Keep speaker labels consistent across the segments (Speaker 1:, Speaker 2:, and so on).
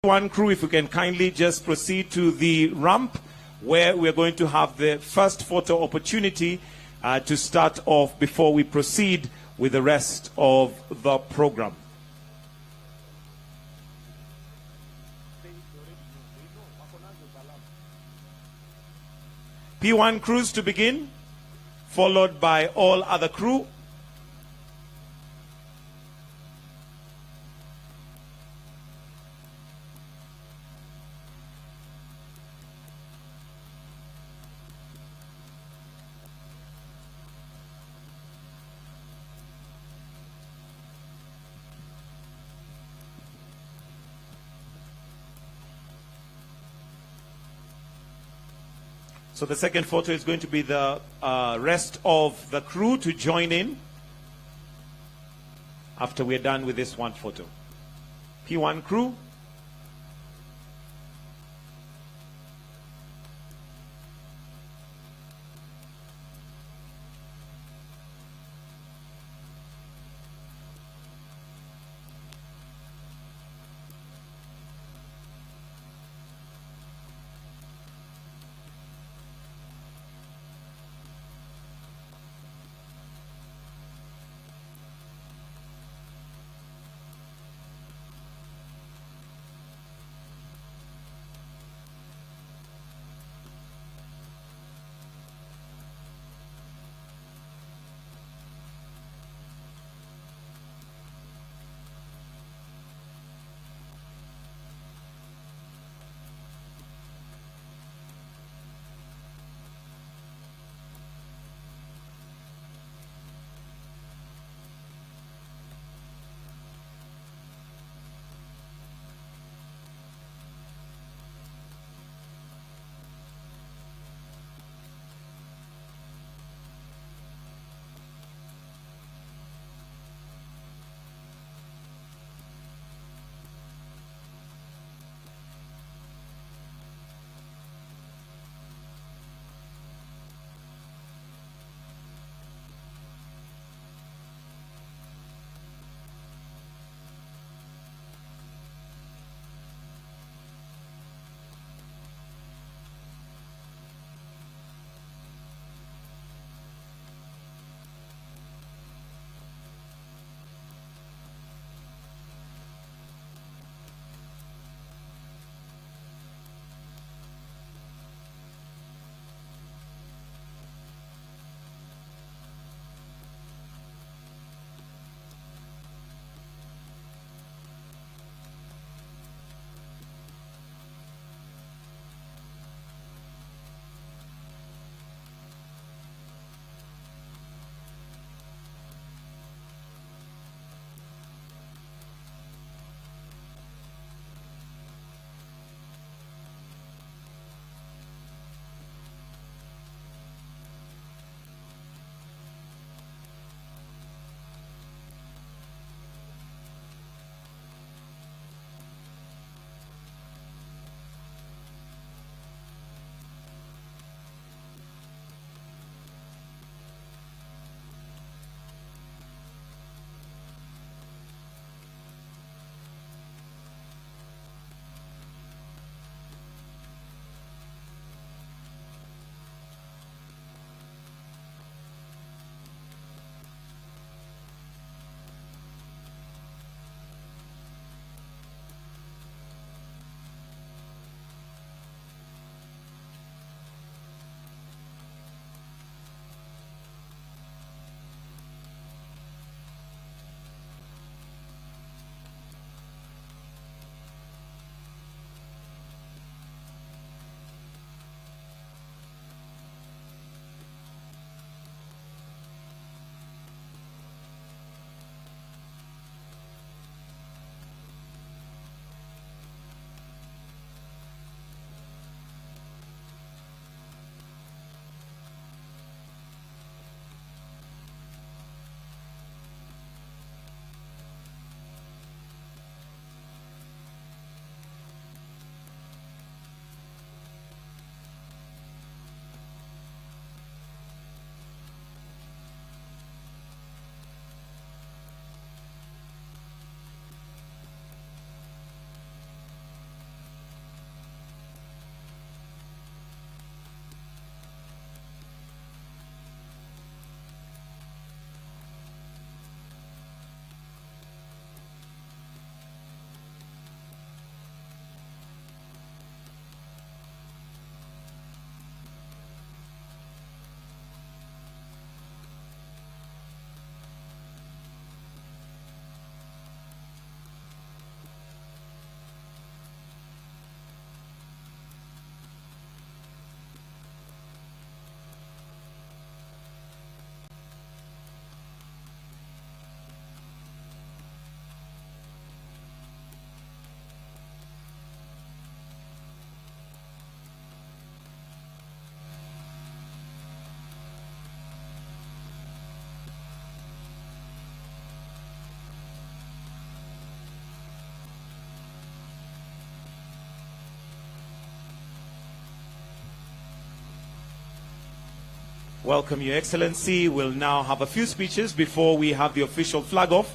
Speaker 1: One crew, if you can kindly just proceed to the ramp where we're going to have the first photo opportunity to start off before we proceed with the rest of the program. P1 crews to begin, followed by all other crew. So the second photo is going to be the rest of the crew to join in after we're done with this one photo. P1 crew. Welcome, Your Excellency. We'll now have a few speeches before we have the official flag off.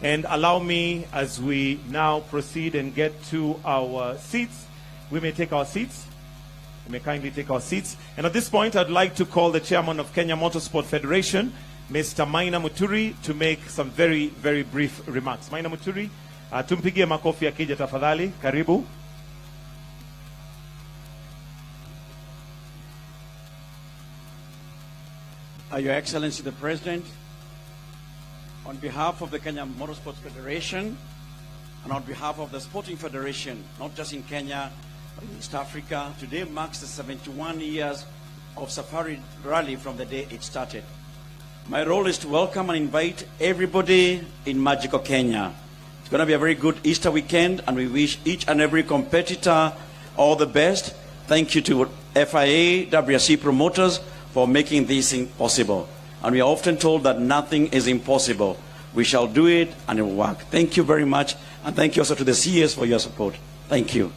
Speaker 1: And allow me, as we now proceed and get to our seats, we may take our seats. We may kindly take our seats. And at this point, I'd like to call the chairman of Kenya Motorsport Federation, Mr. Maina Muturi, to make some very, very brief remarks. Maina Muturi, tumpigie makofi akija tafadhali. Karibu.
Speaker 2: Your Excellency the President, on behalf of the Kenya Motorsports Federation and on behalf of the Sporting Federation, not just in Kenya, but in East Africa, today marks the 71 years of Safari Rally from the day it started. My role is to welcome and invite everybody in magical Kenya. It's going to be a very good Easter weekend, and we wish each and every competitor all the best. Thank you to FIA, WRC Promoters, for making this thing possible. And we are often told that nothing is impossible. We shall do it and it will work. Thank you very much. And thank you also to the CES for your support. Thank you.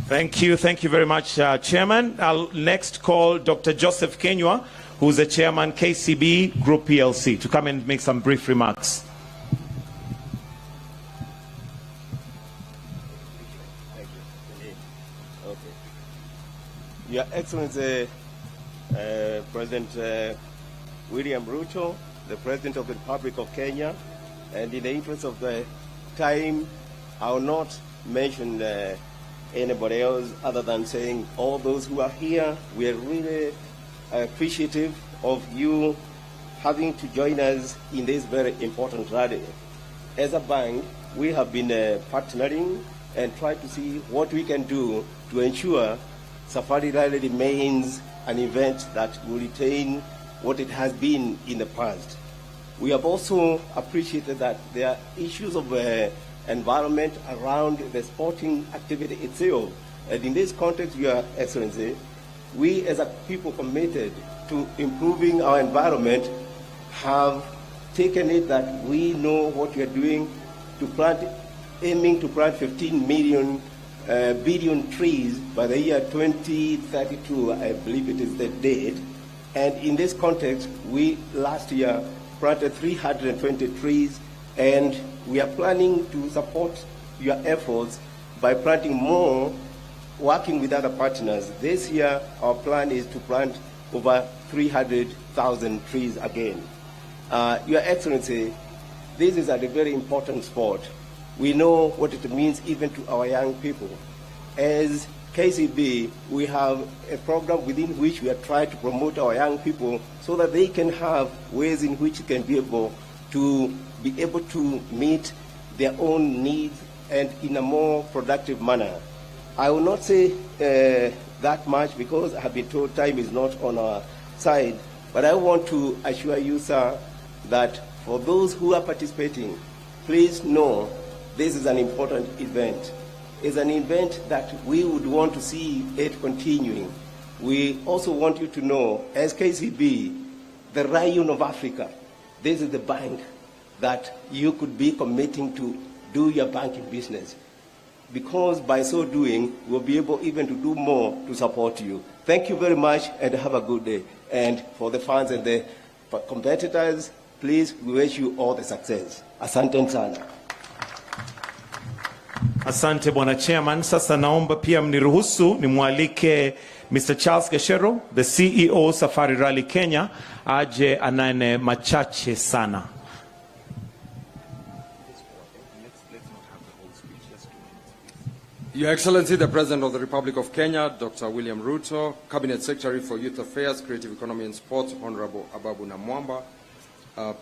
Speaker 1: Thank you. Thank you very much, Chairman. I'll next call Dr. Joseph Kenywa, who's the Chairman, KCB Group PLC, to come and make some brief remarks.
Speaker 3: Your Excellency, President William Ruto, the President of the Republic of Kenya, and in the interest of the time, I will not mention anybody else other than saying all those who are here, we are really appreciative of you having to join us in this very important rally. As a bank, we have been partnering and try to see what we can do to ensure Safari Rally remains an event that will retain what it has been in the past. We have also appreciated that there are issues of environment around the sporting activity itself. And in this context, Your Excellency, we as a people committed to improving our environment have taken it that we know what we are doing to plant, aiming to plant 15 billion trees by the year 2032, I believe it is the date. And in this context, we last year planted 320 trees, and we are planning to support your efforts by planting more, working with other partners. This year, our plan is to plant over 300,000 trees again. Your Excellency, this is a very important sport. We know what it means even to our young people. As KCB, we have a program within which we are trying to promote our young people so that they can have ways in which they can be able to meet their own needs and in a more productive manner. I will not say that much because I have been told time is not on our side, but I want to assure you, sir, that for those who are participating, please know this is an important event. It's an event that we would want to see it continuing. We also want you to know, as KCB, the Rayon of Africa, this is the bank that you could be committing to do your banking business. Because by so doing, we'll be able even to do more to support you. Thank you very much and have a good day. And for the fans and the competitors, please, we wish you all the success. Asante sana.
Speaker 1: Asante Bwana Chairman. Sasa naomba pia mniruhusu nimwalike Mr. Charles Gachagua, the CEO Safari Rally Kenya, aje anane machache sana.
Speaker 4: Your Excellency, the President of the Republic of Kenya, Dr. William Ruto, Cabinet Secretary for Youth Affairs, Creative Economy and Sports, Honorable Ababu Namwamba,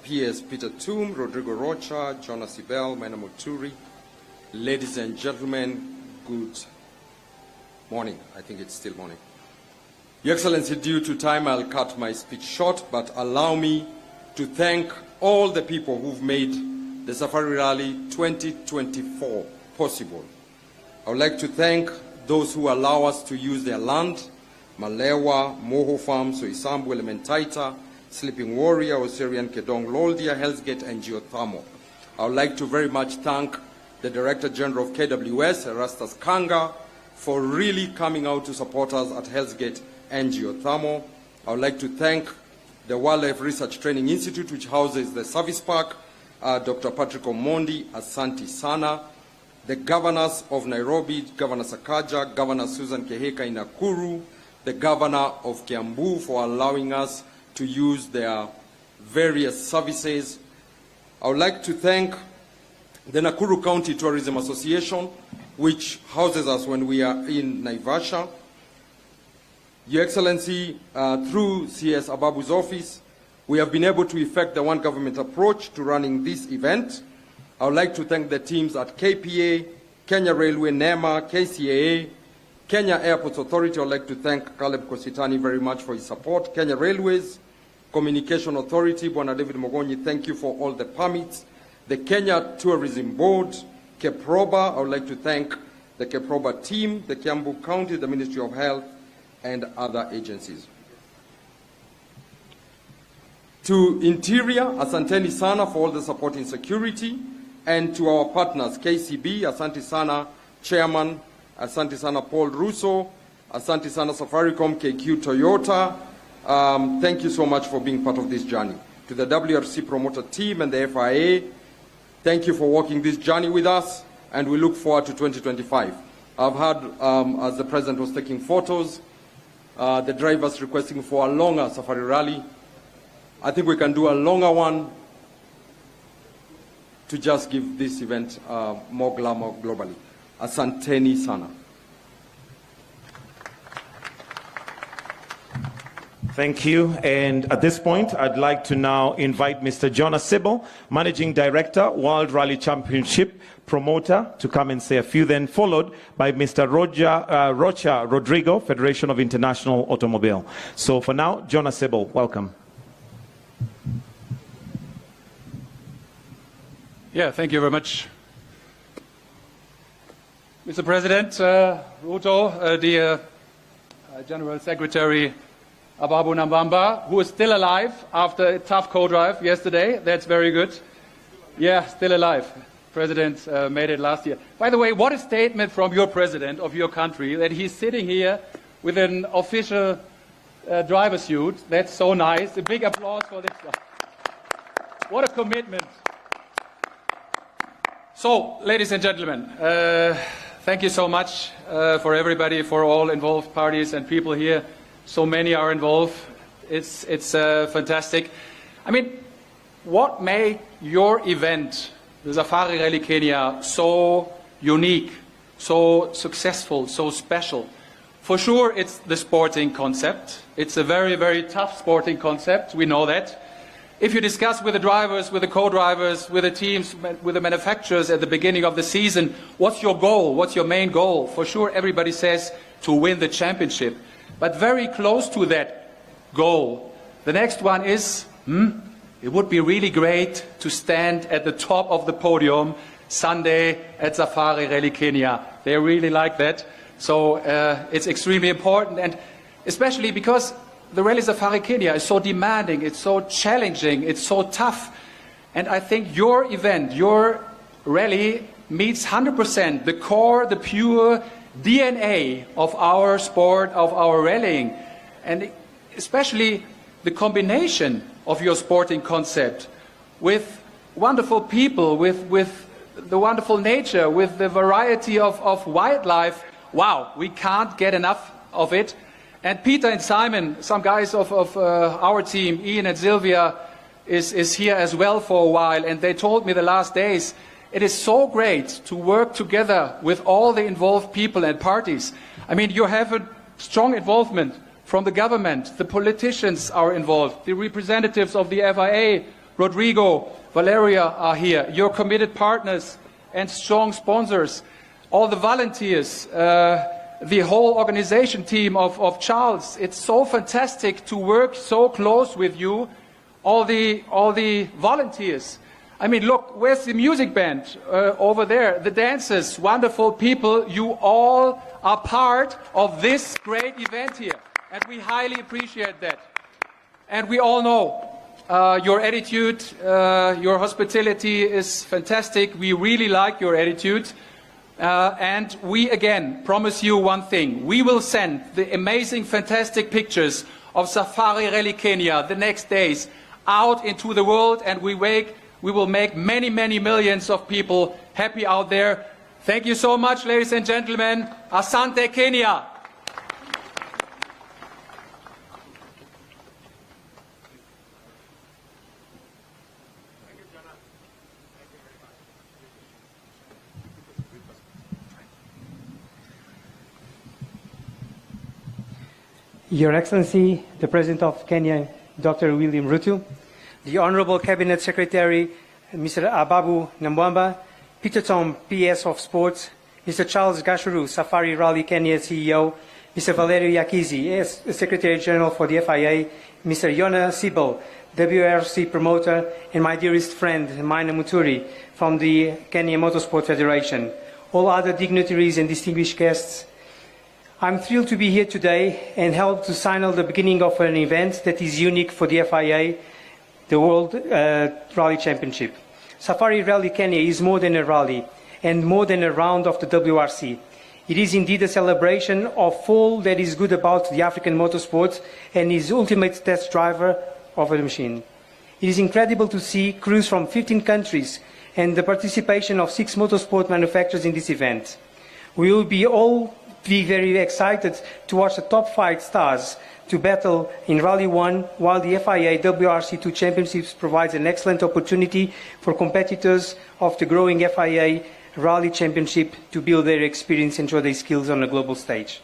Speaker 4: PS Peter Toom, Rodrigo Rocha, Jonas Ibel, Maina Muturi. Ladies and gentlemen, good morning. I think it's still morning. Your Excellency, due to time, I'll cut my speech short, but allow me to thank all the people who've made the Safari Rally 2024 possible. I would like to thank those who allow us to use their land, Malewa, Moho Farm, Soisambu, Elementaita, Sleeping Warrior, Osirian, Kedong, Loldia, Hell's Gate, and Geothermal. I would like to very much thank the Director General of KWS, Erastus Kanga, for really coming out to support us at Hell's Gate and Geothermal. I would like to thank the Wildlife Research Training Institute, which houses the Service Park, Dr. Patrick Omondi, Asante Sana, the governors of Nairobi, Governor Sakaja, Governor Susan Keheka in Nakuru, the governor of Kiambu for allowing us to use their various services. I would like to thank the Nakuru County Tourism Association, which houses us when we are in Naivasha. Your Excellency, through CS Ababu's office, we have been able to effect the one government approach to running this event. I would like to thank the teams at KPA, Kenya Railway, NEMA, KCAA, Kenya Airports Authority. I would like to thank Caleb Kositani very much for his support. Kenya Railways, Communication Authority, Bwana David Mogonyi, thank you for all the permits. The Kenya Tourism Board, Keproba, I would like to thank the Keproba team, the Kiambu County, the Ministry of Health, and other agencies. To Interior, Asanteni Sana for all the support in security, and to our partners, KCB, Asante Sana Chairman, Asante Sana Paul Russo, Asante Sana Safaricom, KQ Toyota, thank you so much for being part of this journey. To the WRC Promoter team and the FIA, thank you for walking this journey with us, and we look forward to 2025. I've heard, as the President was taking photos, the drivers requesting for a longer safari rally. I think we can do a longer one to just give this event more glamour globally. Asanteni Sana.
Speaker 1: Thank you. And at this point, I'd like to now invite Mr. Jonas Sibyl, Managing Director, World Rally Championship Promoter, to come and say a few, then followed by Mr. Rocha Rodrigo, Federation of International Automobile. So for now, Jonas Sibyl, welcome.
Speaker 5: Yeah, thank you very much. Mr. President, Ruto, dear General Secretary Ababu Nambamba, who is still alive after a tough co-drive yesterday. That's very good. Yeah, still alive. President made it last year. By the way, what a statement from your president of your country that he's sitting here with an official driver suit. That's so nice. A big applause for this. What a commitment. So, ladies and gentlemen, thank you so much for everybody, for all involved parties and people here. So many are involved. It's fantastic. I mean, what made your event, the Safari Rally Kenya, so unique, so successful, so special? For sure, it's the sporting concept. It's a very, very tough sporting concept. We know that. If you discuss with the drivers, with the co-drivers, with the teams, with the manufacturers at the beginning of the season, what's your goal? What's your main goal? For sure, everybody says to win the championship. But very close to that goal, the next one is, it would be really great to stand at the top of the podium Sunday at Safari Rally Kenya. They really like that. So it's extremely important, and especially because the Rally Safari Kenya is so demanding, it's so challenging, it's so tough. And I think your event, your rally meets 100% the core, the pure DNA of our sport, of our rallying. And especially the combination of your sporting concept with wonderful people, with the wonderful nature, with the variety of wildlife. Wow, we can't get enough of it. And Peter and Simon, some guys of our team, Ian and Sylvia, is here as well for a while. And they told me the last days, it is so great to work together with all the involved people and parties. I mean, you have a strong involvement from the government. The politicians are involved. The representatives of the FIA, Rodrigo, Valeria are here. Your committed partners and strong sponsors. All the volunteers, the whole organization team of Charles. It's so fantastic to work so close with you, all the volunteers. I mean, look, where's the music band? Over there, the dancers, wonderful people. You all are part of this great event here, and we highly appreciate that. And we all know your attitude, your hospitality is fantastic. We really like your attitude. And we again promise you one thing. We will send the amazing, fantastic pictures of Safari Rally Kenya the next days out into the world, and we will make many, many millions of people happy out there. Thank you so much, ladies and gentlemen. Asante Kenya.
Speaker 6: Your Excellency, the President of Kenya, Dr. William Ruto, the Honorable Cabinet Secretary, Mr. Ababu Namwamba, Peter Tom, PS of Sports, Mr. Charles Gachagua, Safari Rally Kenya CEO, Mr. Valerio Yakizi, Secretary General for the FIA, Mr. Yona Sibel, WRC Promoter, and my dearest friend, Maina Muturi, from the Kenya Motorsport Federation, all other dignitaries and distinguished guests. I'm thrilled to be here today and help to signal the beginning of an event that is unique for the FIA, the World Rally Championship. Safari Rally Kenya is more than a rally and more than a round of the WRC. It is indeed a celebration of all that is good about the African motorsport and his ultimate test driver of a machine. It is incredible to see crews from 15 countries and the participation of 6 motorsport manufacturers in this event. We will be very excited to watch the top 5 stars to battle in Rally 1, while the FIA WRC2 Championships provides an excellent opportunity for competitors of the growing FIA Rally Championship to build their experience and show their skills on a global stage.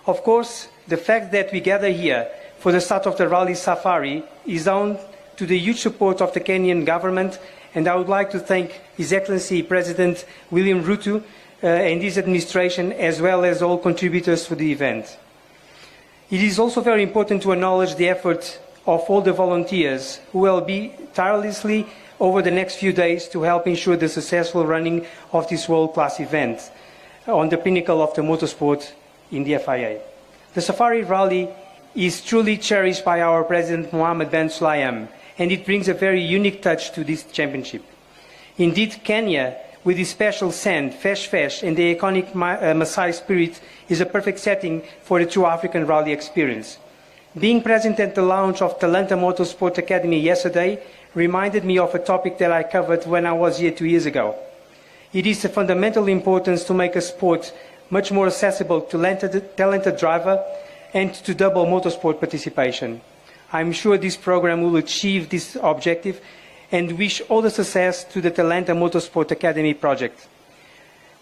Speaker 6: Of course, the fact that we gather here for the start of the Rally Safari is down to the huge support of the Kenyan government, and I would like to thank His Excellency President William Ruto and his administration, as well as all contributors to the event. It is also very important to acknowledge the effort of all the volunteers who will be tirelessly over the next few days to help ensure the successful running of this world-class event on the pinnacle of the motorsport in the FIA. The Safari Rally is truly cherished by our President Mohammed Ben Sulayem, and it brings a very unique touch to this championship. Indeed, Kenya, with its special sand, fesh, and the iconic Maasai spirit, is a perfect setting for a true African rally experience. Being present at the launch of Talanta Motorsport Academy yesterday reminded me of a topic that I covered when I was here 2 years ago. It is of fundamental importance to make a sport much more accessible to talented driver and to double motorsport participation. I'm sure this program will achieve this objective, and wish all the success to the Talanta Motorsport Academy project.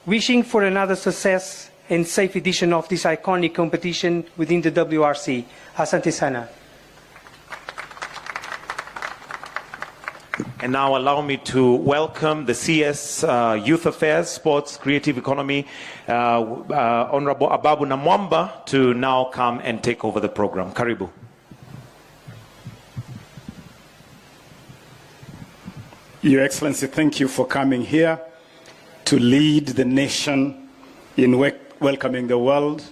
Speaker 6: Wishing for another success and safe edition of this iconic competition within the WRC. Asante sana.
Speaker 1: And now allow me to welcome the CS Youth Affairs, Sports, Creative Economy, Honorable Ababu Namwamba, to now come and take over the program. Karibu.
Speaker 7: Your Excellency, thank you for coming here to lead the nation in welcoming the world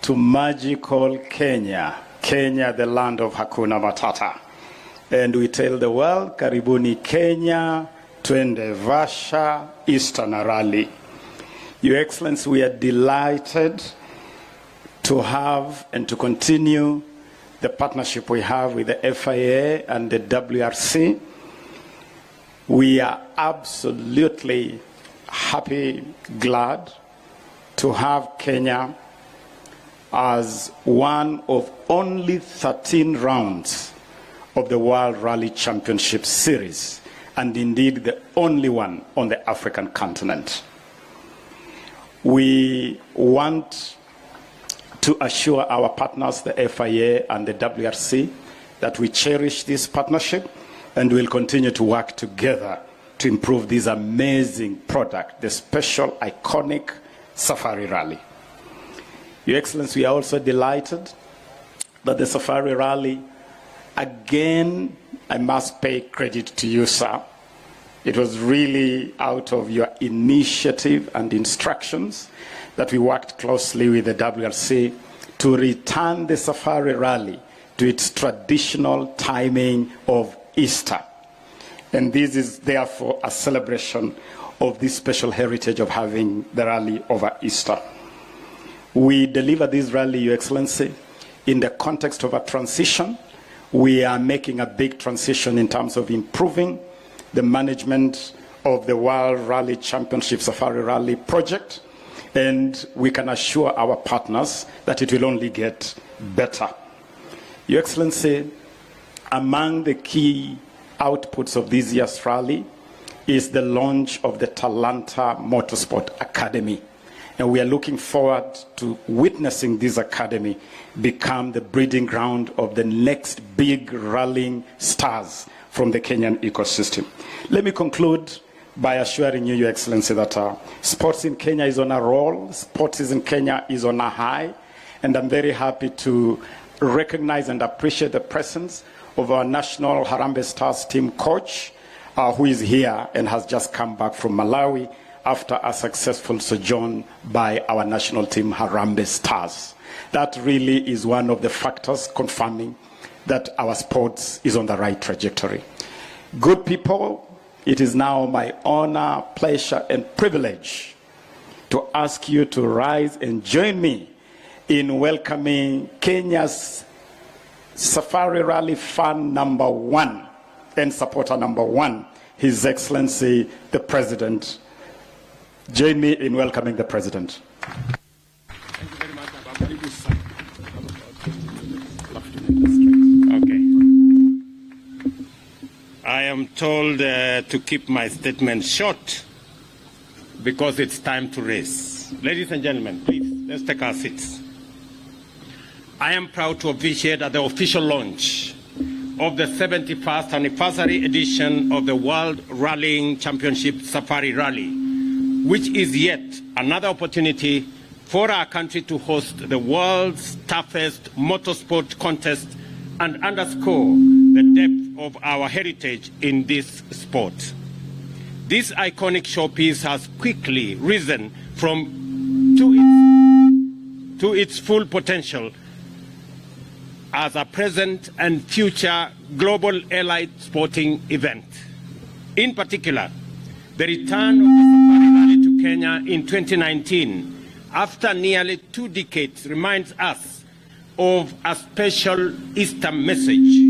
Speaker 7: to magical Kenya, Kenya, the land of Hakuna Matata. And we tell the world, Karibuni Kenya, twende Vasha, Eastern Rally. Your Excellency, we are delighted to have and to continue the partnership we have with the FIA and the WRC. We are absolutely happy, glad to have Kenya as one of only 13 rounds of the World Rally Championship Series, and indeed the only one on the African continent. We want to assure our partners, the FIA and the WRC, that we cherish this partnership and we'll continue to work together to improve this amazing product, the special, iconic Safari Rally. Your Excellency, we are also delighted that the Safari Rally, again, I must pay credit to you, sir. It was really out of your initiative and instructions that we worked closely with the WRC to return the Safari Rally to its traditional timing of Easter. And this is therefore a celebration of this special heritage of having the rally over Easter. We deliver this rally, Your Excellency, in the context of a transition. We are making a big transition in terms of improving the management of the World Rally Championship Safari Rally project, and we can assure our partners that it will only get better. Your Excellency, among the key outputs of this year's rally is the launch of the Talanta Motorsport Academy. And we are looking forward to witnessing this academy become the breeding ground of the next big rallying stars from the Kenyan ecosystem. Let me conclude by assuring you, Your Excellency, that sports in Kenya is on a roll, sports in Kenya is on a high, and I'm very happy to recognize and appreciate the presence of our national Harambee Stars team coach, who is here and has just come back from Malawi after a successful sojourn by our national team, Harambee Stars. That really is one of the factors confirming that our sports is on the right trajectory. Good people, it is now my honor, pleasure, and privilege to ask you to rise and join me in welcoming Kenya's Safari Rally fan number 1 and supporter number 1, His Excellency, the President. Join me in welcoming the President.
Speaker 8: Thank you very much. Okay. I am told to keep my statement short because it's time to race. Ladies and gentlemen, please, let's take our seats. I am proud to officiate at the official launch of the 71st anniversary edition of the World Rallying Championship Safari Rally, which is yet another opportunity for our country to host the world's toughest motorsport contest and underscore the depth of our heritage in this sport. This iconic showpiece has quickly risen to its full potential as a present and future global allied sporting event. In particular, the return of the Safari Rally to Kenya in 2019, after nearly 2 decades, reminds us of a special Easter message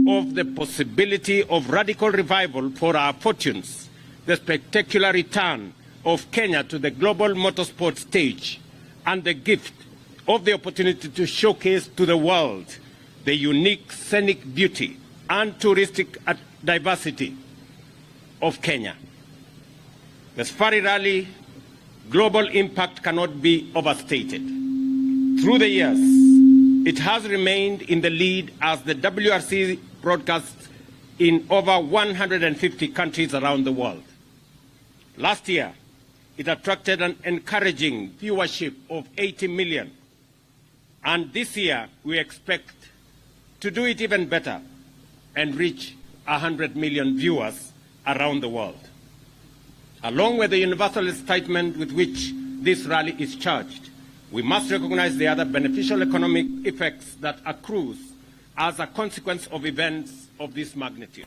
Speaker 8: of the possibility of radical revival for our fortunes, the spectacular return of Kenya to the global motorsport stage, and the gift of the opportunity to showcase to the world the unique scenic beauty and touristic diversity of Kenya. The Safari Rally global impact cannot be overstated. Through the years, it has remained in the lead as the WRC broadcasts in over 150 countries around the world. Last year, it attracted an encouraging viewership of 80 million. And this year, we expect to do it even better and reach 100 million viewers around the world. Along with the universal excitement with which this rally is charged, we must recognize the other beneficial economic effects that accrue as a consequence of events of this magnitude.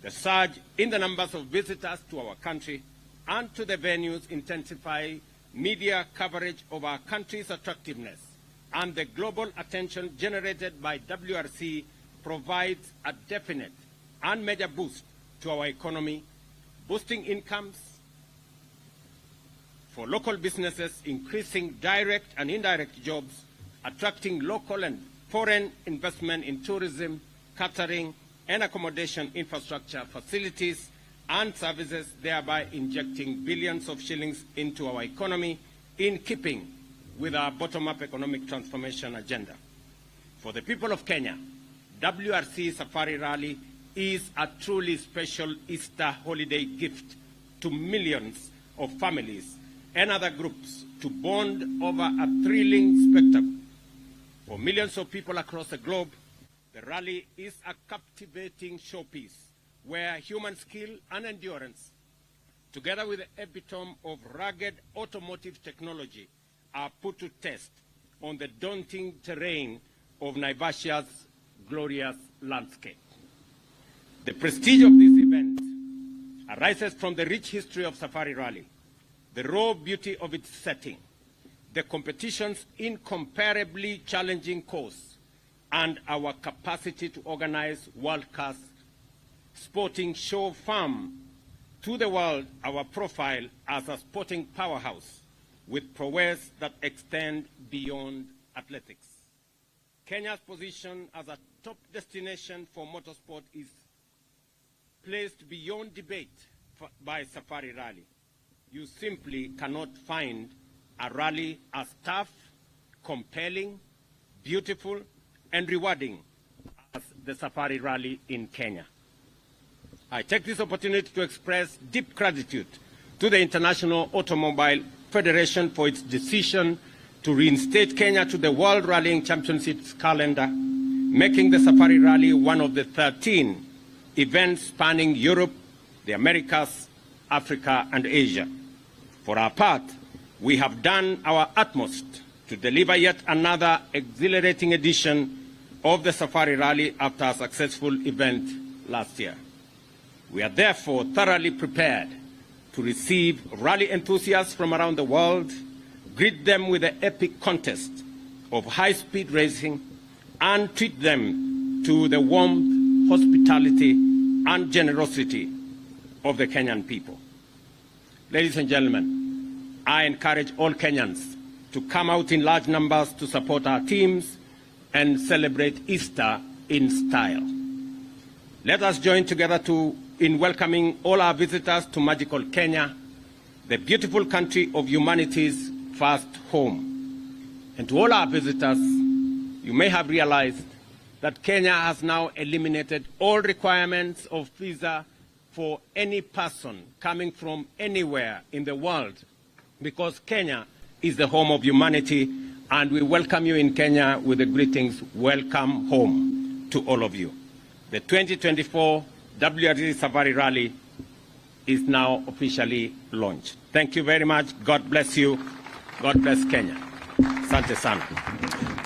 Speaker 8: The surge in the numbers of visitors to our country and to the venues intensify media coverage of our country's attractiveness, and the global attention generated by WRC provides a definite and major boost to our economy, boosting incomes for local businesses, increasing direct and indirect jobs, attracting local and foreign investment in tourism, catering, and accommodation infrastructure, facilities, and services, thereby injecting billions of shillings into our economy in keeping with our bottom-up economic transformation agenda. For the people of Kenya, WRC Safari Rally is a truly special Easter holiday gift to millions of families and other groups to bond over a thrilling spectacle. For millions of people across the globe, the rally is a captivating showpiece where human skill and endurance, together with the epitome of rugged automotive technology, are put to test on the daunting terrain of Naivasha's glorious landscape. The prestige of this event arises from the rich history of Safari Rally, the raw beauty of its setting, the competition's incomparably challenging course, and our capacity to organize world-class sporting show firm to the world our profile as a sporting powerhouse with prowess that extend beyond athletics. Kenya's position as a top destination for motorsport is placed beyond debate by Safari Rally. You simply cannot find a rally as tough, compelling, beautiful, and rewarding as the Safari Rally in Kenya. I take this opportunity to express deep gratitude to the International Automobile Federation for its decision to reinstate Kenya to the World Rallying Championships calendar, making the Safari Rally one of the 13 events spanning Europe, the Americas, Africa, and Asia. For our part, we have done our utmost to deliver yet another exhilarating edition of the Safari Rally after a successful event last year. We are therefore thoroughly prepared to receive rally enthusiasts from around the world, greet them with the epic contest of high-speed racing, and treat them to the warmth, hospitality, and generosity of the Kenyan people. Ladies and gentlemen, I encourage all Kenyans to come out in large numbers to support our teams and celebrate Easter in style. Let us join together in welcoming all our visitors to magical Kenya, the beautiful country of humanity's first home. And to all our visitors, you may have realized that Kenya has now eliminated all requirements of visa for any person coming from anywhere in the world, because Kenya is the home of humanity, and we welcome you in Kenya with the greetings, welcome home to all of you. The 2024 WRC Safari Rally is now officially launched. Thank you very much. God bless you. God bless Kenya. Asante sana.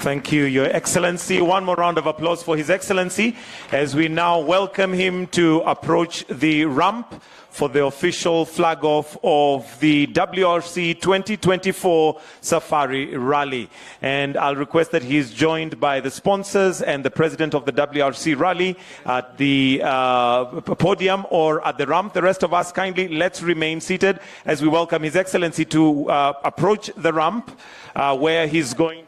Speaker 1: Thank you, Your Excellency. One more round of applause for His Excellency as we now welcome him to approach the ramp for the official flag-off of the WRC 2024 Safari Rally. And I'll request that he is joined by the sponsors and the president of the WRC Rally at the podium or at the ramp. The rest of us, kindly, let's remain seated as we welcome His Excellency to approach the ramp where he's going.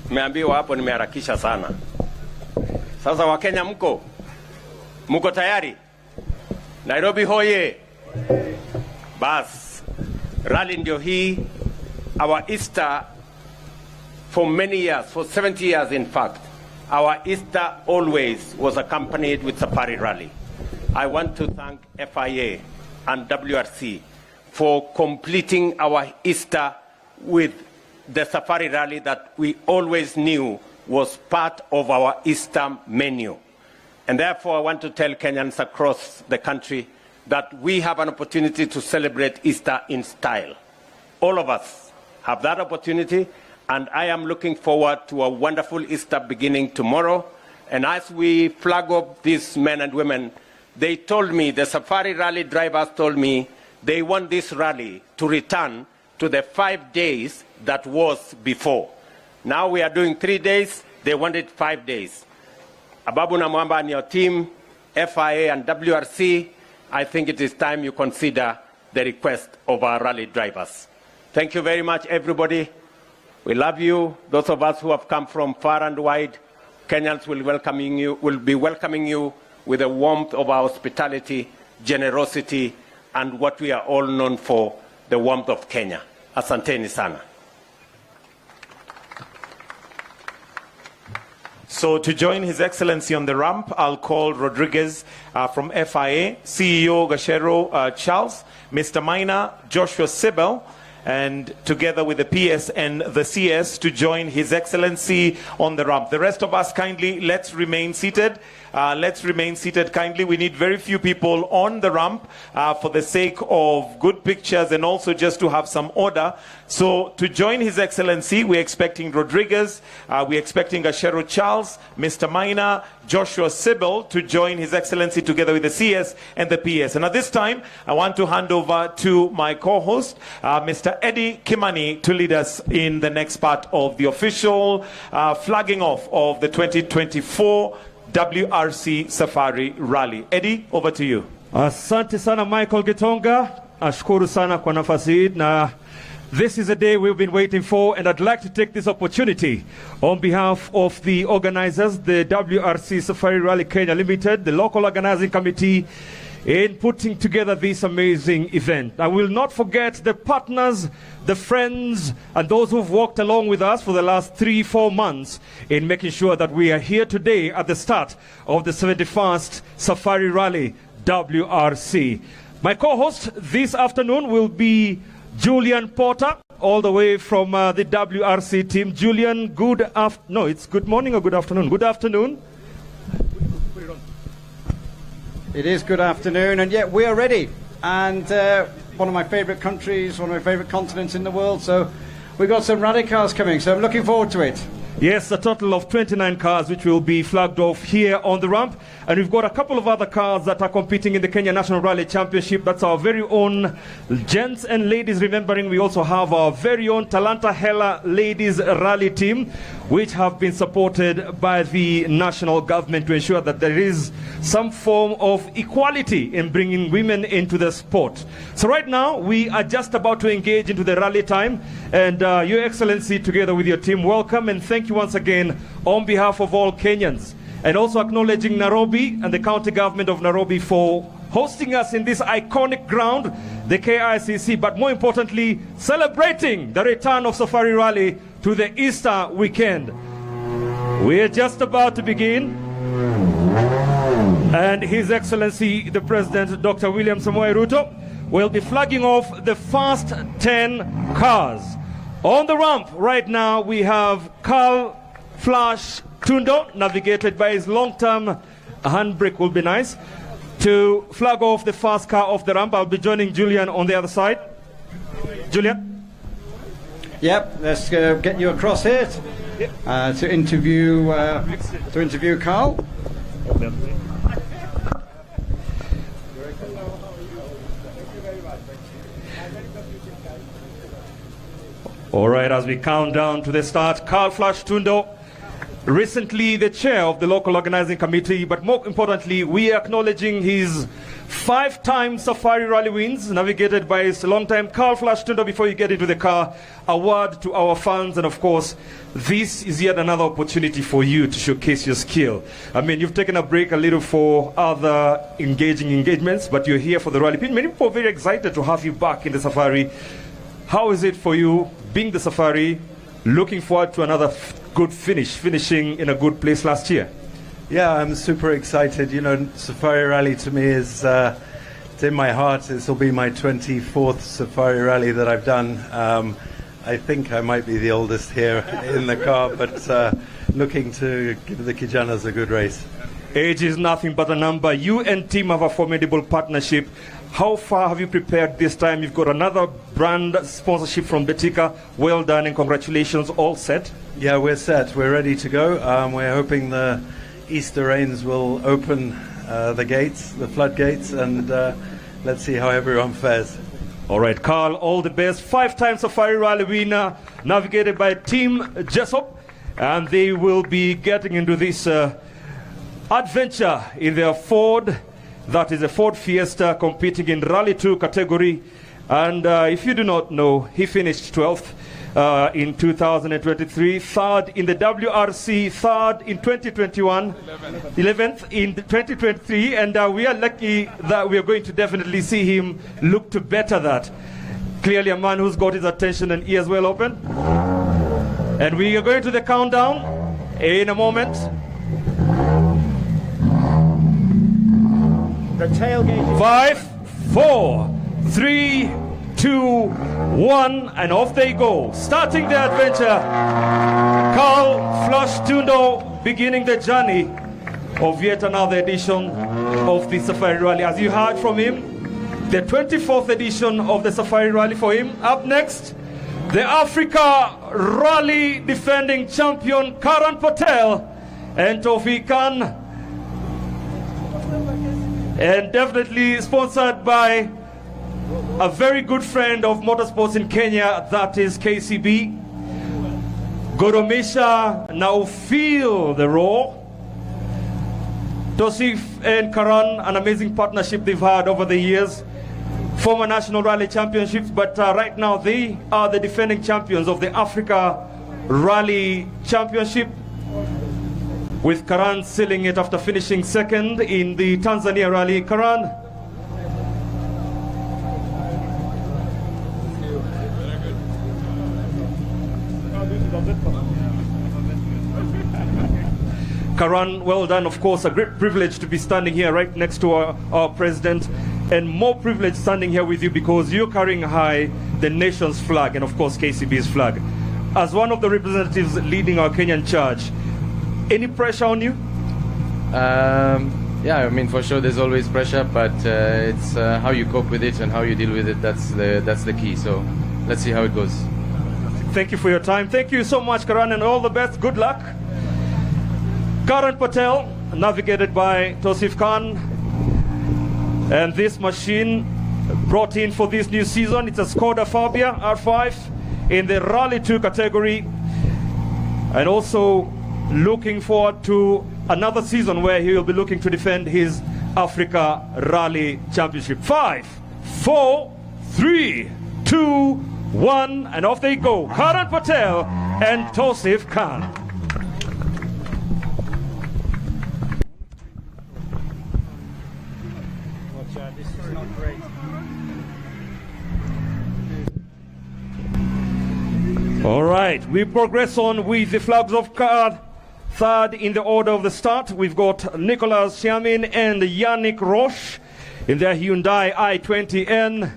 Speaker 8: Nimeambiwa hapo nimeharakisha sana. Sasa Wakenya mko tayari? Nairobi hoye. Bas, rally ndio hii. Our Easter for many years, for 70 years in fact, our Easter always was accompanied with Safari Rally. I want to thank FIA and WRC for completing our Easter with the Safari Rally that we always knew was part of our Easter menu. And therefore, I want to tell Kenyans across the country that we have an opportunity to celebrate Easter in style. All of us have that opportunity, and I am looking forward to a wonderful Easter beginning tomorrow. And as we flag up these men and women, they told me, the Safari Rally drivers told me, they want this rally to return to the 5 days that was before. Now we are doing 3 days, they wanted 5 days. Ababu na Mwamba and your team, FIA and WRC, I think it is time you consider the request of our rally drivers. Thank you very much, everybody. We love you. Those of us who have come from far and wide, Kenyans will be welcoming you with the warmth of our hospitality, generosity, and what we are all known for, the warmth of Kenya. Asanteni sana.
Speaker 1: So to join His Excellency on the ramp, I'll call Rodriguez from FIA, CEO Gachagua Charles, Mr. Minor, Joshua Sibel, and together with the PS and the CS to join His Excellency on the ramp. The rest of us, kindly, let's remain seated. let's remain seated kindly. We need very few people on the ramp for the sake of good pictures and also just to have some order. So to join His Excellency, we're expecting Rodriguez, we're expecting Ashero Charles, Mr. Maina, Joshua Sybil to join His Excellency together with the CS and the PS. And at this time, I want to hand over to my co-host, Mr. Eddie Kimani, to lead us in the next part of the official flagging off of the 2024 WRC Safari Rally. Eddie, over to you.
Speaker 9: Asante sana Michael Gitonga. Ashukuru sana kwa nafasi hii na this is a day we've been waiting for, and I'd like to take this opportunity on behalf of the organizers, the WRC Safari Rally Kenya Limited, the local organizing committee, in putting together this amazing event. I will not forget the partners, the friends, and those who've walked along with us for the last 3-4 months in making sure that we are here today at the start of the 71st Safari Rally WRC. My co-host this afternoon will be Julian Porter, all the way from the WRC team. Julian, it's good morning or good afternoon? Good afternoon.
Speaker 2: It is good afternoon, and yet we are ready. And one of my favourite countries, one of my favourite continents in the world. So we've got some rally cars coming, so I'm looking forward to it.
Speaker 9: Yes, a total of 29 cars which will be flagged off here on the ramp. And we've got a couple of other cars that are competing in the Kenya National Rally Championship. That's our very own gents and ladies. Remembering we also have our very own Talanta Hela Ladies Rally team, which have been supported by the national government to ensure that there is some form of equality in bringing women into the sport. So right now, we are just about to engage into the rally time. And Your Excellency, together with your team, welcome and thank you once again on behalf of all Kenyans. And also acknowledging Nairobi and the county government of Nairobi for hosting us in this iconic ground, the KICC, but more importantly, celebrating the return of Safari Rally to the Easter weekend. We are just about to begin. And His Excellency, the President, Dr. William Samoei Ruto, will be flagging off the first 10 cars. On the ramp right now, we have Carl Flash Tundo, navigated by his long-term handbrake will be nice, to flag off the first car off the ramp. I'll be joining Julian on the other side. Julian?
Speaker 2: Yep, let's get you across here to interview Carl.
Speaker 9: All right, as we count down to the start, Carl Flash Tundo, recently the chair of the local organizing committee, but more importantly, we are acknowledging his 5-time Safari Rally wins, navigated by his long-time Carl Flash Tundo. Before you get into the car, a word to our fans, and of course, this is yet another opportunity for you to showcase your skill. I mean, you've taken a break a little for other engagements, but you're here for the rally. Many people are very excited to have you back in the Safari. How is it for you, being the Safari, looking forward to another good finishing in a good place last year?
Speaker 10: Yeah, I'm super excited. You know, Safari Rally to me is it's in my heart. This will be my 24th Safari Rally that I've done. I think I might be the oldest here in the car, but looking to give the Kijanas a good race.
Speaker 9: Age is nothing but a number. You and team have a formidable partnership. How far have you prepared this time? You've got another brand sponsorship from Betika. Well done and congratulations. All set?
Speaker 10: Yeah, we're set. We're ready to go. We're hoping the Easter rains will open the gates, the floodgates, and let's see how everyone fares.
Speaker 9: All right, Carl, all the best. 5-time Safari Rally winner, navigated by Team Jessop, and they will be getting into this adventure in their Ford. That is a Ford Fiesta, competing in Rally 2 category. And if you do not know, he finished 12th in 2023, 3rd in the WRC, 3rd in 2021, 11th in 2023, and we are lucky that we are going to definitely see him look to better that. Clearly a man who's got his attention and ears well open. And we are going to the countdown in a moment.
Speaker 2: The tailgate.
Speaker 9: 5, 4, 3, 2, 1, and off they go. Starting the adventure, Carl Flash Tundo beginning the journey of yet another edition of the Safari Rally. As you heard from him, the 24th edition of the Safari Rally for him. Up next, the Africa Rally defending champion Karan Patel and Tawfiq Khan, and definitely sponsored by a very good friend of motorsports in Kenya, that is KCB. Goromisha, now feel the roar. Tosif and Karan, an amazing partnership they've had over the years. Former National Rally Championships, but right now they are the defending champions of the Africa Rally Championship, with Karan sealing it after finishing second in the Tanzania Rally. Karan. Karan, well done. Of course, a great privilege to be standing here right next to our president, and more privilege standing here with you because you're carrying high the nation's flag and, of course, KCB's flag. As one of the representatives leading our Kenyan charge, any pressure on you?
Speaker 11: Yeah, I mean, for sure there's always pressure, but it's how you cope with it and how you deal with it. That's the key. So let's see how it goes.
Speaker 9: Thank you for your time. Thank you so much, Karan, and all the best. Good luck. Karan Patel, navigated by Tosif Khan. And this machine brought in for this new season, it's a Skoda Fabia R5 in the Rally 2 category. And also looking forward to another season where he will be looking to defend his Africa Rally Championship. 5, 4, 3, 2, 1, and off they go. Karan Patel and Tosif Khan. All right, we progress on with the flags of card. Third in the order of the start, we've got Nicolas Siamin and Yannick Roche in their Hyundai i20N.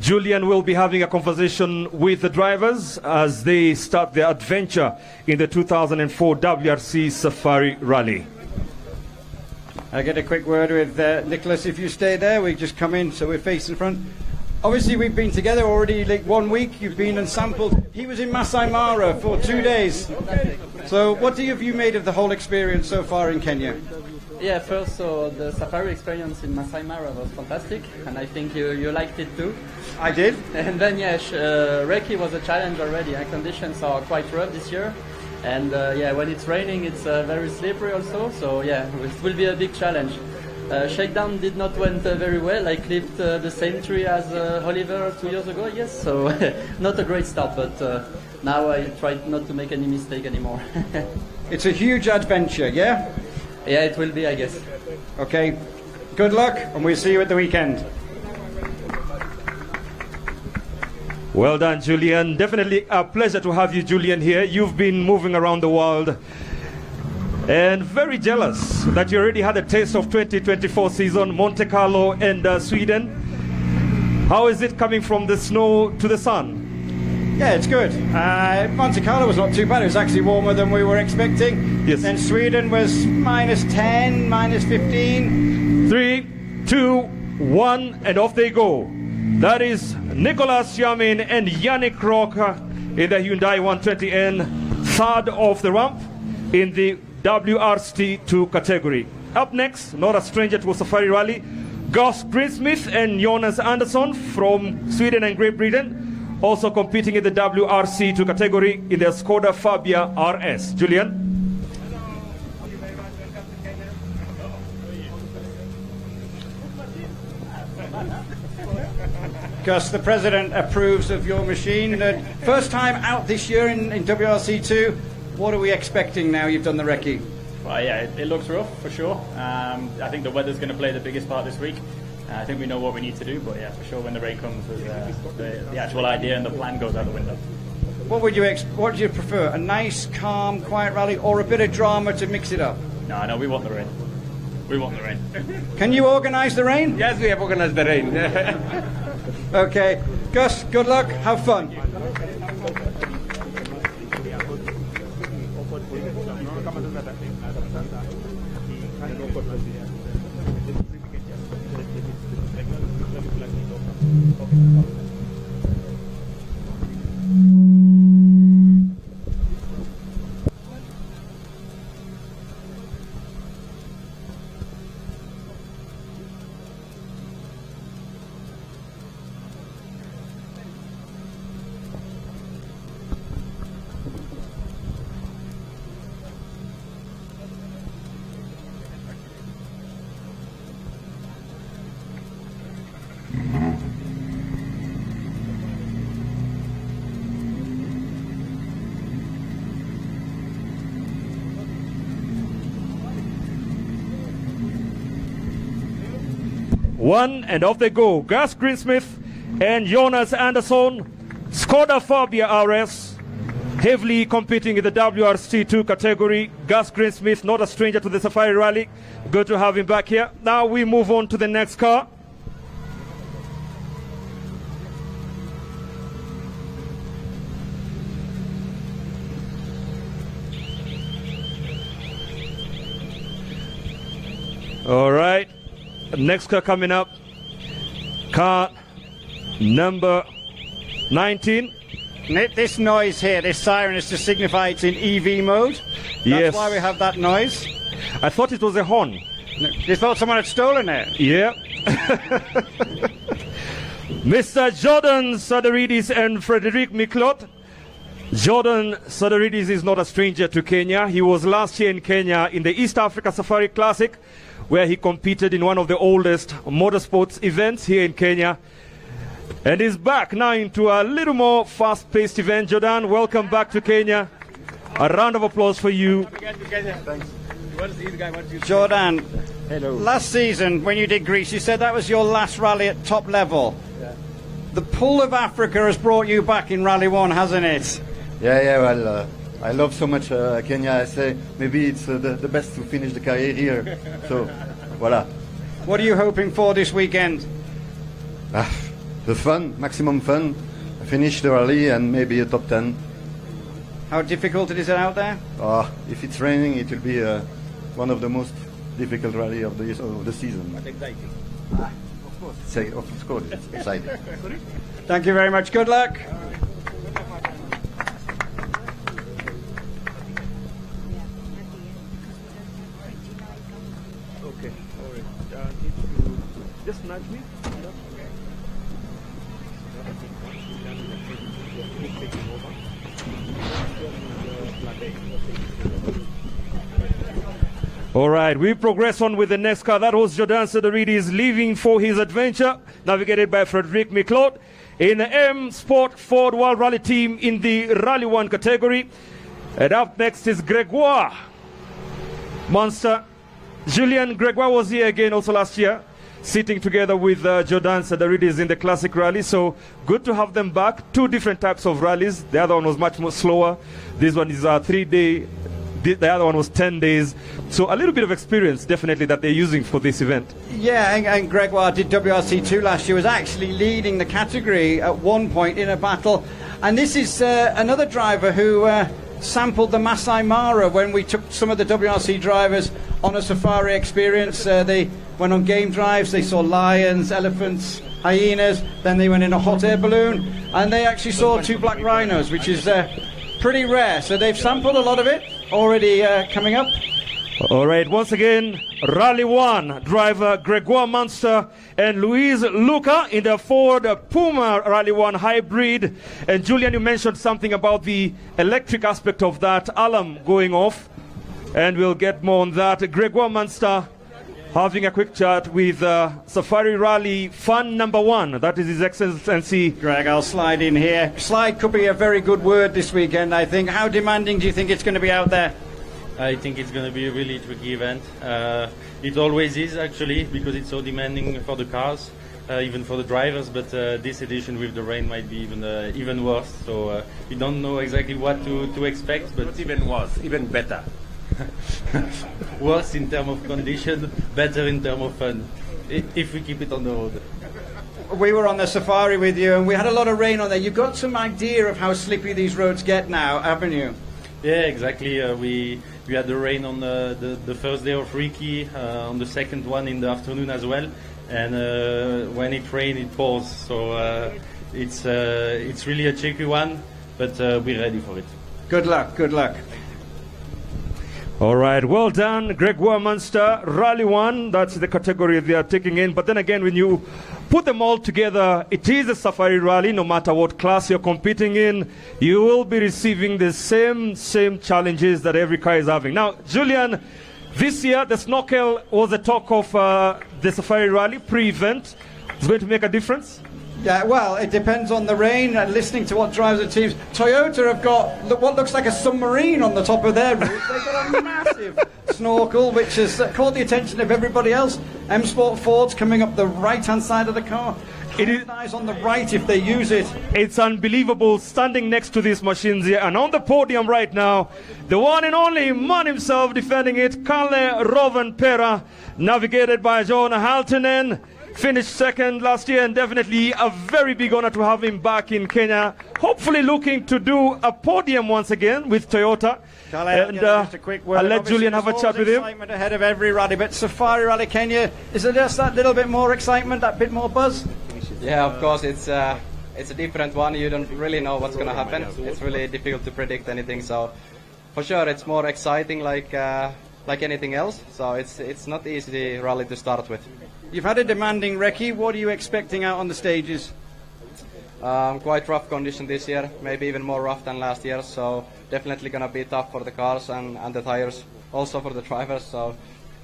Speaker 9: Julian will be having a conversation with the drivers as they start their adventure in the 2004 WRC Safari Rally.
Speaker 12: I'll get a quick word with Nicholas. If you stay there, we just come in so we're facing front. Obviously, we've been together already like 1 week. You've been and sampled. He was in Masai Mara for 2 days. So what have you made of the whole experience so far in Kenya?
Speaker 13: Yeah, first, so the safari experience in Masai Mara was fantastic, and I think you liked it too.
Speaker 12: I did.
Speaker 13: And then, yeah, Recce was a challenge already. Conditions are quite rough this year. And yeah, when it's raining, it's very slippery also. So yeah, it will be a big challenge. Shakedown did not went very well. I clipped the same tree as Oliver 2 years ago, yes. So not a great start, but now I try not to make any mistake anymore.
Speaker 12: It's a huge adventure, yeah?
Speaker 13: Yeah, it will be, I guess.
Speaker 12: Okay, good luck, and we'll see you at the weekend.
Speaker 9: Well done, Julian. Definitely a pleasure to have you, Julian, here. You've been moving around the world. And very jealous that you already had a taste of 2024 season, Monte Carlo and Sweden. How is it coming from the snow to the sun?
Speaker 12: Yeah, it's good. Monte Carlo was not too bad. It was actually warmer than we were expecting.
Speaker 9: Yes.
Speaker 12: Then Sweden was -10, -15.
Speaker 9: 3, 2, 1, and off they go. That is Nicolas Siamin and Yannick Roche in the Hyundai 120N, third off the ramp in the WRC2 category. Up next, not a stranger to a Safari Rally, Gus Greensmith and Jonas Andersson from Sweden and Great Britain, also competing in the WRC2 category in their Skoda Fabia RS. Julian?
Speaker 12: Gus, the President approves of your machine. First time out this year in WRC2. What are we expecting now you've done the recce?
Speaker 14: Well, yeah, it looks rough for sure. I think the weather's going to play the biggest part this week. I think we know what we need to do, but yeah, for sure when the rain comes, the actual idea and the plan goes out the window.
Speaker 12: What would you prefer? A nice, calm, quiet rally, or a bit of drama to mix it up?
Speaker 14: No, we want the rain. We want the rain.
Speaker 12: Can you organise the rain?
Speaker 14: Yes, we have organised the rain.
Speaker 12: Okay, Gus, good luck. Have fun.
Speaker 9: 1, and off they go. Gus Greensmith and Jonas Anderson, Skoda Fabia RS, heavily competing in the WRC2 category. Gus Greensmith, not a stranger to the Safari Rally. Good to have him back here. Now we move on to the next car. All right, next car coming up, car number 19.
Speaker 12: This noise here, this siren, is to signify it's in EV mode. That's
Speaker 9: Yes.
Speaker 12: why we have that noise.
Speaker 9: I thought it was a horn.
Speaker 12: You thought someone had stolen it?
Speaker 9: Yeah. Mr. Jordan Sadaridis and Frederic Miklot. Jordan Sadaridis is not a stranger to Kenya. He was last year in Kenya in the East Africa Safari Classic, where he competed in one of the oldest motorsports events here in Kenya. And is back now into a little more fast-paced event. Jordan, welcome back to Kenya. A round of applause for you.
Speaker 12: Jordan, hello. Last season when you did Greece, you said that was your last rally at top level.
Speaker 15: Yeah.
Speaker 12: The pull of Africa has brought you back in Rally 1, hasn't it?
Speaker 15: Yeah, well, I love so much Kenya. I say maybe it's the best to finish the career here. So, voila.
Speaker 12: What are you hoping for this weekend?
Speaker 15: The fun, maximum fun. Finish the rally and maybe a top 10.
Speaker 12: How difficult it is out there?
Speaker 15: If it's raining, it will be one of the most difficult rally of the season.
Speaker 12: But exciting.
Speaker 15: Of course, it's exciting.
Speaker 12: Thank you very much. Good luck.
Speaker 9: Okay, all right. If you just nudge me. All right, we progress on with the next car. That was Jordan Sadaridis leaving for his adventure, navigated by Frederic Miklot in the M Sport Ford World Rally Team in the Rally 1 category. And up next is Gregoire Monster. Julien Gregoire was here again also last year, sitting together with Jordan Sadaridis in the Classic Rally. So good to have them back. Two different types of rallies. The other one was much more slower. This one is a 3-day. The other one was 10 days. So a little bit of experience, definitely, that they're using for this event.
Speaker 12: Yeah, and Gregoire did WRC2 last year, was actually leading the category at one point in a battle. And this is another driver who sampled the Masai Mara when we took some of the WRC drivers on a safari experience. They went on game drives, they saw lions, elephants, hyenas, then they went in a hot air balloon, and they actually saw two black rhinos, which is pretty rare. So they've sampled a lot of it already coming up.
Speaker 9: All right, once again, Rally 1 driver Gregoire Munster and Luis Luca in the Ford Puma Rally 1 hybrid. And Julian, you mentioned something about the electric aspect of that alarm going off, and we'll get more on that. Gregoire Munster having a quick chat with Safari Rally fan number 1. That is His Excellency.
Speaker 12: Greg, I'll slide in here. Slide could be a very good word this weekend, I think. How demanding do you think it's going to be out there?
Speaker 16: I think it's going to be a really tricky event. It always is, actually, because it's so demanding for the cars, even for the drivers. But this edition with the rain might be even worse. So we don't know exactly what to expect. But
Speaker 8: not even worse, even better.
Speaker 16: Worse in terms of condition, better in terms of fun, if we keep it on the road.
Speaker 12: We were on the safari with you, and we had a lot of rain on there. You've got some idea of how slippy these roads get now, haven't you?
Speaker 16: Yeah, exactly. We had the rain on the first day of Riki, on the second one in the afternoon as well, and when it rains, it pours. So it's really a tricky one, but we're ready for it.
Speaker 12: Good luck. Good luck.
Speaker 9: All right, well done, Gregoire Munster, Rally 1, that's the category they are taking in. But then again, when you put them all together, it is a safari rally. No matter what class you're competing in, you will be receiving the same challenges that every car is having. Now, Julian, this year the snorkel was the talk of the safari rally pre-event. It's going to make a difference?
Speaker 12: Yeah, well, it depends on the rain and listening to what drives the teams. Toyota have got what looks like a submarine on the top of their roof. They've got a massive snorkel, which has caught the attention of everybody else. M Sport Ford's coming up the right-hand side of the car. It is eyes on the right if they use it.
Speaker 9: It's unbelievable standing next to these machines here. And on the podium right now, the one and only man himself defending it, Kalle Rovanperä, navigated by John Haltonen. Finished second last year, and definitely a very big honor to have him back in Kenya. Hopefully looking to do a podium once again with Toyota. And
Speaker 12: just a quick word.
Speaker 9: I'll let
Speaker 12: Obviously,
Speaker 9: Julian have a
Speaker 12: there's
Speaker 9: chat with him.
Speaker 12: Excitement ahead of every rally, but Safari Rally Kenya, is there just that little bit more excitement, that bit more buzz?
Speaker 17: Yeah, of course, it's a different one. You don't really know what's going to happen. It's really difficult to predict anything. So for sure, it's more exciting, like anything else. So it's not easy rally to start with.
Speaker 12: You've had a demanding recce. What are you expecting out on the stages?
Speaker 17: Quite rough condition this year, maybe even more rough than last year. So definitely going to be tough for the cars and the tires, also for the drivers. So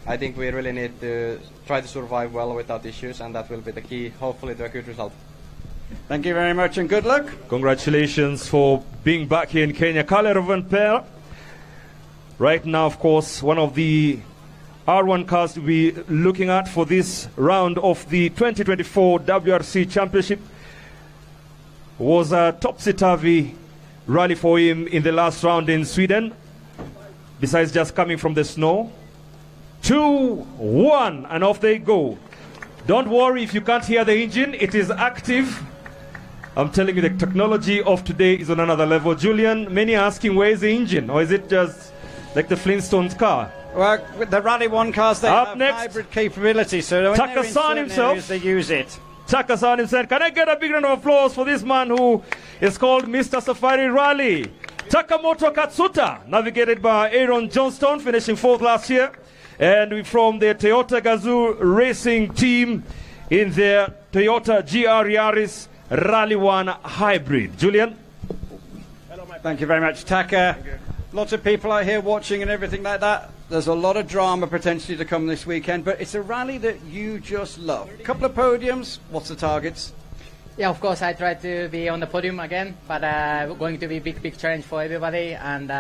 Speaker 17: I think we really need to try to survive well without issues, and that will be the key, hopefully, to a good result.
Speaker 12: Thank you very much and good luck.
Speaker 9: Congratulations for being back here in Kenya. Kalle Rovanperä, right now, of course, one of the R1 cars to be looking at for this round of the 2024 WRC Championship. Was a topsy-turvy rally for him in the last round in Sweden, besides just coming from the snow. 2-1, and off they go. Don't worry if you can't hear the engine, it is active. I'm telling you, the technology of today is on another level. Julian, many are asking, where is the engine? Or is it just like the Flintstones car?
Speaker 12: Well, with the Rally 1 cars, they
Speaker 9: Up
Speaker 12: have
Speaker 9: next,
Speaker 12: hybrid capability, so when they're in
Speaker 9: Taka-san
Speaker 12: certain
Speaker 9: himself.
Speaker 12: areas, they use it.
Speaker 9: Taka-san himself. Can I get a big round of applause for this man who is called Mr. Safari Rally? Takamoto Katsuta, navigated by Aaron Johnston, finishing 4th last year. And we from the Toyota Gazoo Racing team in their Toyota GR Yaris Rally 1 Hybrid. Julian?
Speaker 12: Thank you very much, Taka. Lots of people out here watching and everything like that. There's a lot of drama potentially to come this weekend, but it's a rally that you just love. A couple of podiums. What's the targets?
Speaker 18: Yeah, of course, I try to be on the podium again, but going to be big challenge for everybody, and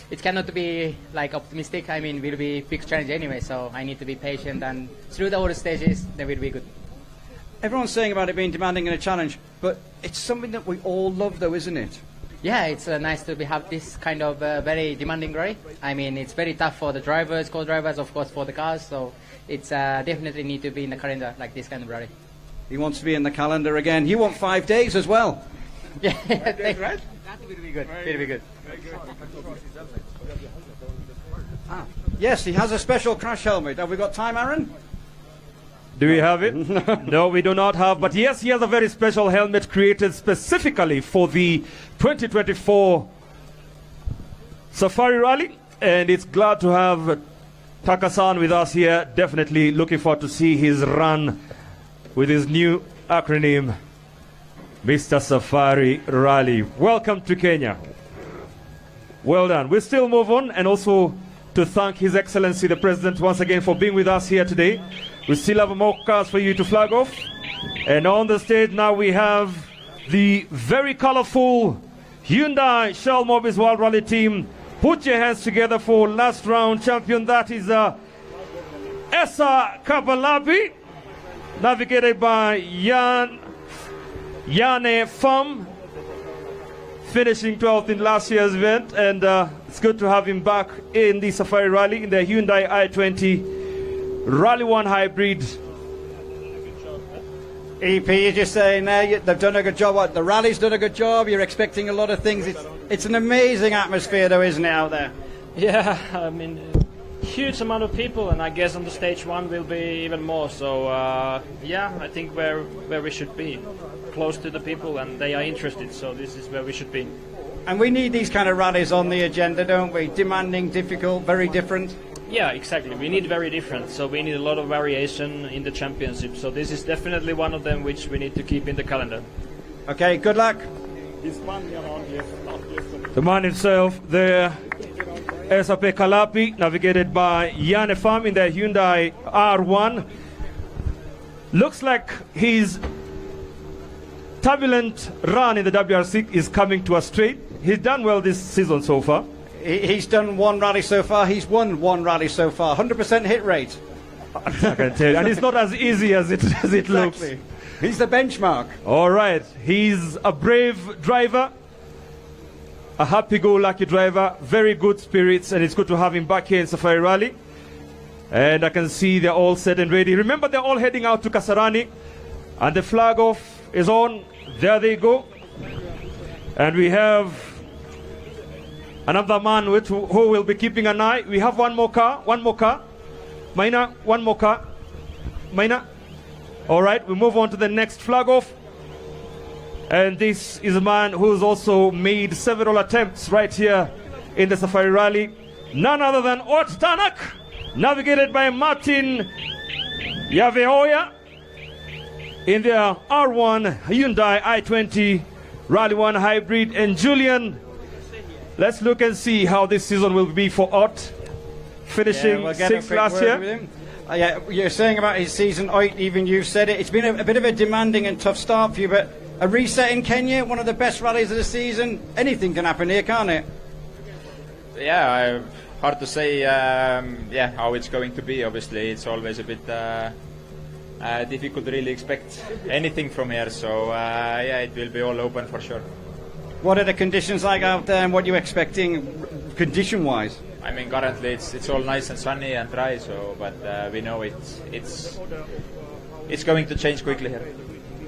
Speaker 18: it cannot be like optimistic. I mean, will be big challenge anyway, so I need to be patient, and through the other stages, they will be good.
Speaker 12: Everyone's saying about it being demanding and a challenge, but it's something that we all love, though, isn't it?
Speaker 18: Yeah, it's nice to have this kind of very demanding rally. I mean, it's very tough for the drivers, co-drivers, of course, for the cars. So it's definitely need to be in the calendar like this kind of rally.
Speaker 12: He wants to be in the calendar again. You want 5 days as well.
Speaker 18: Yeah, right? That will be good. Will be good.
Speaker 12: Yes, he has a special crash helmet. Have we got time, Aaron?
Speaker 9: Do we have it? No, we do not have. But yes, he has a very special helmet created specifically for the 2024 Safari Rally. And it's glad to have Taka-san with us here. Definitely looking forward to see his run with his new acronym, Mr. Safari Rally. Welcome to Kenya. Well done. We'll still move on, and also to thank His Excellency the President once again for being with us here today. We still have more cars for you to flag off. And on the stage now we have the very colorful Hyundai Shell Mobis World Rally team. Put your hands together for last round champion. That is Esa Kabalabi, navigated by Yane Pham, finishing 12th in last year's event. And it's good to have him back in the Safari Rally in the Hyundai i20 Rally 1 Hybrid.
Speaker 12: EP, you're just saying there, they've done a good job. The rally's done a good job. You're expecting a lot of things. It's an amazing atmosphere, though, isn't it, out there?
Speaker 19: Yeah, I mean, huge amount of people, and I guess on the stage 1 will be even more. So, yeah, I think where we should be, close to the people, and they are interested. So this is where we should be.
Speaker 12: And we need these kind of rallies on the agenda, don't we? Demanding, difficult, very different.
Speaker 19: Yeah, exactly. We need very different. So we need a lot of variation in the championship. So this is definitely one of them which we need to keep in the calendar.
Speaker 12: Okay, good luck.
Speaker 9: The man himself, the Esa Kalapi, navigated by Yane Pham in the Hyundai R1. Looks like he's turbulent run in the WRC is coming to a straight. He's done well this season so far.
Speaker 12: He's done one rally so far. He's won one rally so far. 100% hit rate.
Speaker 9: I can tell you. And it's not as easy as it looks.
Speaker 12: Exactly. He's the benchmark.
Speaker 9: All right. He's a brave driver, a happy-go-lucky driver, very good spirits, and it's good to have him back here in Safari Rally. And I can see they're all set and ready. Remember, they're all heading out to Kasarani, and the flag off is on. There they go. And we have another man who will be keeping an eye. We have one more car. Maina, one more car. Maina. All right, we move on to the next flag off. And this is a man who's also made several attempts right here in the Safari Rally. None other than Ot Tanak, navigated by Martin Yaveoya in their R1 Hyundai i20 Rally 1 Hybrid. And Julian, let's look and see how this season will be for Ot, finishing
Speaker 12: we'll get a
Speaker 9: 6th
Speaker 12: quick
Speaker 9: last
Speaker 12: word
Speaker 9: year.
Speaker 12: with him. Yeah, you're saying about his season, even you've said it. It's been a bit of a demanding and tough start for you, but a reset in Kenya, one of the best rallies of the season. Anything can happen here, can't it?
Speaker 20: Yeah, hard to say how it's going to be. Obviously, it's always a bit difficult to really expect anything from here. So, it will be all open for sure.
Speaker 12: What are the conditions like out there, and what are you expecting condition-wise?
Speaker 20: I mean, currently it's all nice and sunny and dry. So, but we know it's going to change quickly here.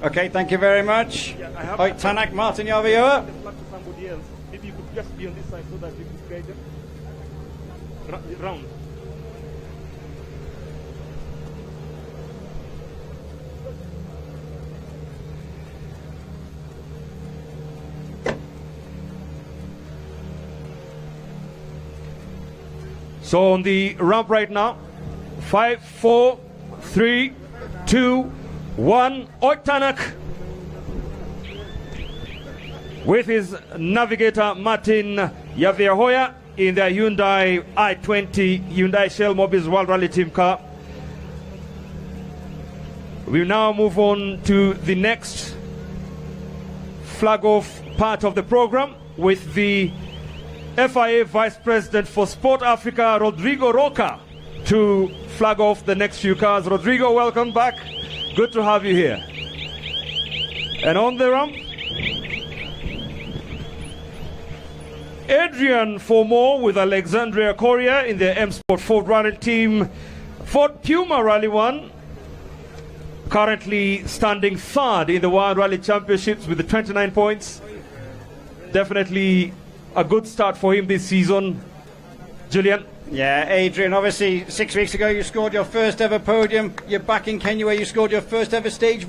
Speaker 12: Okay, thank you very much. Tanak, Martin Yavioa.
Speaker 9: Maybe you could just be on this side so that you could guide them round. So on the ramp right now, 5, 4, 3, 2, 1. Oitanak with his navigator Martin Yavehoya in their Hyundai i20 Hyundai Shell Mobiles World Rally Team car. We now move on to the next flag off part of the program with the FIA Vice President for Sport Africa, Rodrigo Roca, to flag off the next few cars. Rodrigo, welcome back. Good to have you here. And on the ramp, Adrian Formore with Alexandria Correa in the M Sport Ford Rally Team. Ford Puma Rally 1, currently standing third in the World Rally Championships with the 29 points. Definitely a good start for him this season. Julian?
Speaker 12: Yeah, Adrian, obviously 6 weeks ago you scored your first ever podium. You're back in Kenya where you scored your first ever stage